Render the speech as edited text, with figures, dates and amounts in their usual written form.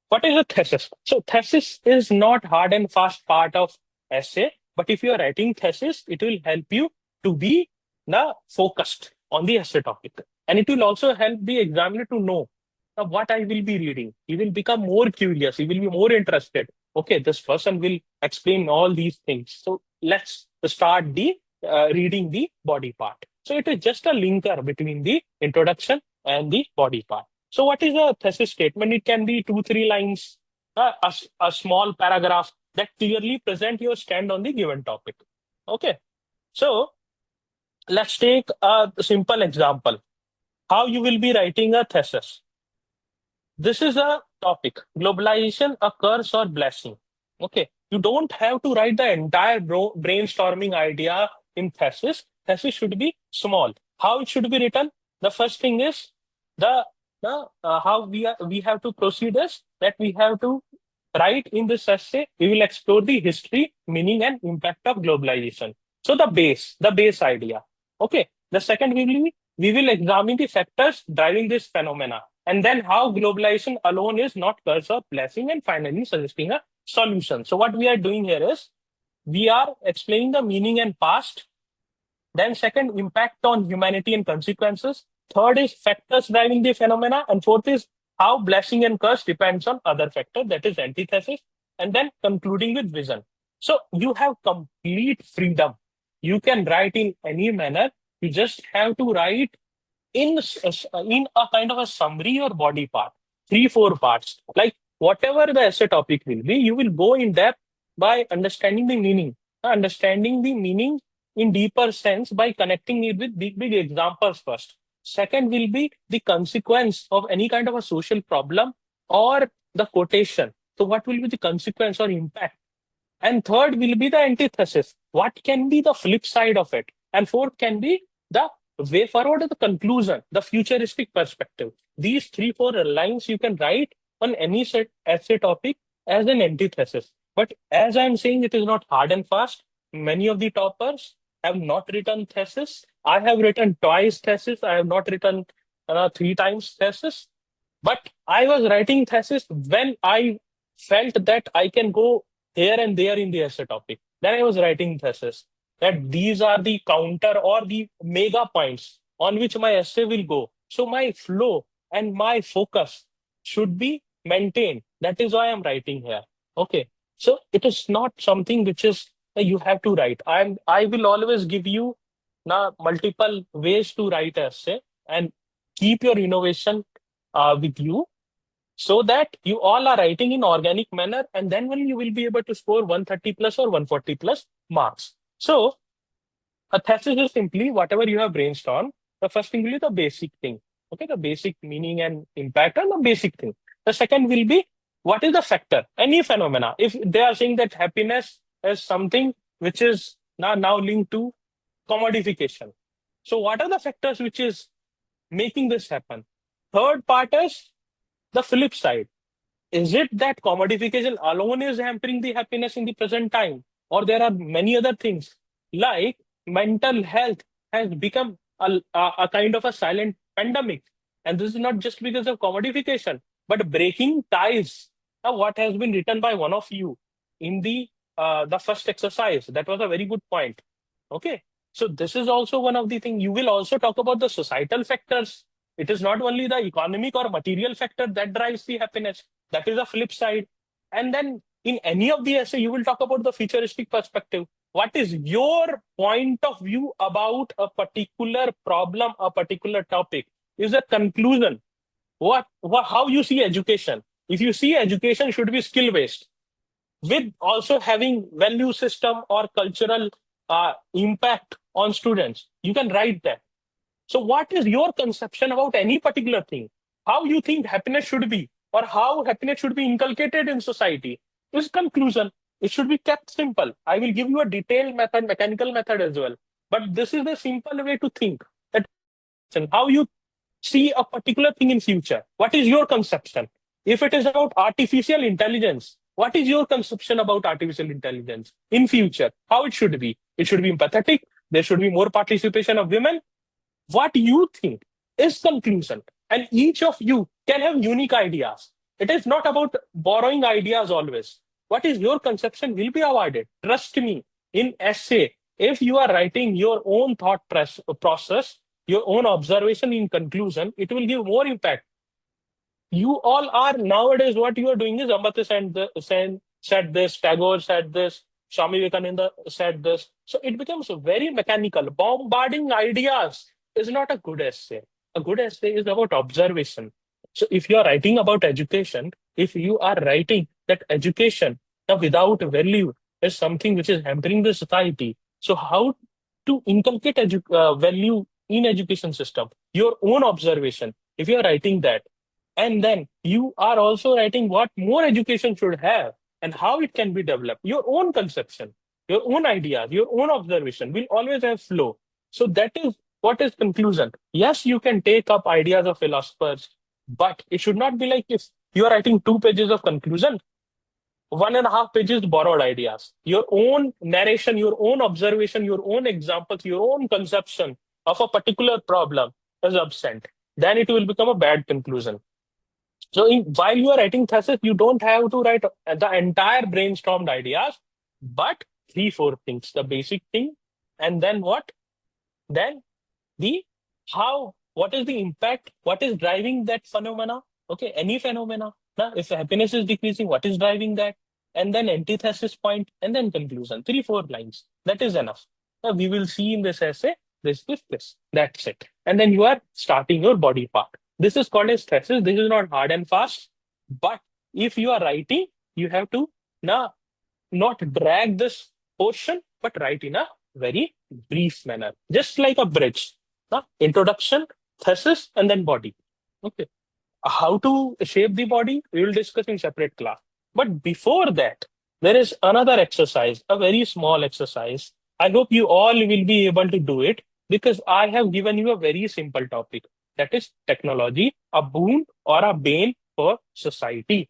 What is a thesis? So thesis is not hard and fast part of essay, but if you are writing thesis, it will help you to be focused on the essay topic. And it will also help the examiner to know what I will be reading. He will become more curious. He will be more interested. Okay, this person will explain all these things. So let's start the reading the body part. So it is just a linker between the introduction and the body part. So what is a thesis statement? It can be two, three lines, a small paragraph that clearly present your stand on the given topic. Okay. So let's take a simple example. How you will be writing a thesis. This is a topic, globalization, a curse or blessing. Okay. You don't have to write the entire brainstorming idea in thesis. Thesis should be small. How it should be written? The first thing is the how we have to proceed is that we have to write in this essay. We will explore the history, meaning, and impact of globalization. So the base idea. Okay. The second we will examine the factors driving this phenomena, and then how globalization alone is not curse or blessing, and finally suggesting a solution. So what we are doing here is we are explaining the meaning and past. Then second, impact on humanity and consequences. Third is factors driving the phenomena. And fourth is how blessing and curse depends on other factor, that is antithesis. And then concluding with vision. So you have complete freedom. You can write in any manner. You just have to write in a kind of a summary or body part, three, four parts. Like whatever the essay topic will be, you will go in depth by understanding the meaning. Understanding the meaning in deeper sense by connecting it with big examples first. Second will be the consequence of any kind of a social problem or the quotation. So what will be the consequence or impact? And third will be the antithesis. What can be the flip side of it? And fourth can be the way forward, the conclusion, the futuristic perspective. These three, four lines you can write on any essay topic as an antithesis. But as I'm saying, it is not hard and fast. Many of the toppers have not written thesis. I have written twice thesis. I have not written three times thesis. But I was writing thesis when I felt that I can go here and there in the essay topic. Then I was writing thesis that these are the counter or the mega points on which my essay will go. So my flow and my focus should be maintained. That is why I'm writing here. Okay. So it is not something which is you have to write. I will always give you multiple ways to write essay and keep your innovation with you so that you all are writing in organic manner, and then when you will be able to score 130 plus or 140 plus marks. So a thesis is simply whatever you have brainstormed. The first thing will be the basic thing. Okay, the basic meaning and impact on the basic thing. The second will be what is the factor, any phenomena. If they are saying that happiness is something which is now linked to commodification. So what are the factors which is making this happen? Third part is the flip side. Is it that commodification alone is hampering the happiness in the present time? Or there are many other things like mental health has become a kind of a silent pandemic. And this is not just because of commodification, but breaking ties. Now, what has been written by one of you in the first exercise, that was a very good point. Okay. So this is also one of the things. You will also talk about the societal factors. It is not only the economic or material factor that drives the happiness. That is a flip side. And then in any of the essay, you will talk about the futuristic perspective. What is your point of view about a particular problem, a particular topic? Is a conclusion. How you see education? If you see education should be skill based, with also having value system or cultural impact on students, you can write that. So what is your conception about any particular thing? How you think happiness should be, or how happiness should be inculcated in society? Is conclusion. It should be kept simple. I will give you a detailed method, mechanical method as well. But this is the simple way to think. That how you see a particular thing in future. What is your conception? If it is about artificial intelligence, what is your conception about artificial intelligence in future? How it should be? It should be empathetic. There should be more participation of women. What you think is conclusion. And each of you can have unique ideas. It is not about borrowing ideas always. What is your conception will be avoided. Trust me, in essay, if you are writing your own process, your own observation in conclusion, it will give more impact. You all are nowadays, what you are doing is Ambedkar said this, Tagore said this, Swami Vivekananda said this. So it becomes very mechanical. Bombarding ideas is not a good essay. A good essay is about observation. So if you are writing about education, if you are writing that education now without value is something which is hampering the society. So how to inculcate value in education system? Your own observation. If you are writing that, and then you are also writing what more education should have and how it can be developed. Your own conception, your own ideas, your own observation will always have flow. So that is what is conclusion. Yes, you can take up ideas of philosophers, but it should not be like if you are writing 2 pages of conclusion, 1.5 pages borrowed ideas, your own narration, your own observation, your own examples, your own conception of a particular problem is absent. Then it will become a bad conclusion. So while you are writing thesis, you don't have to write the entire brainstormed ideas, but three, four things. The basic thing, and then what? Then the how, what is the impact? What is driving that phenomena? Okay, any phenomena. Now, if happiness is decreasing, what is driving that? And then antithesis point, and then conclusion. Three, four lines. That is enough. Now, we will see in this essay, this. That's it. And then you are starting your body part. This is called as thesis. This is not hard and fast. But if you are writing, you have to now not drag this portion, but write in a very brief manner, just like a bridge. Introduction, thesis, and then body. Okay. How to shape the body, we will discuss in separate class. But before that, there is another exercise, a very small exercise. I hope you all will be able to do it because I have given you a very simple topic. That is technology, a boon or a bane for society.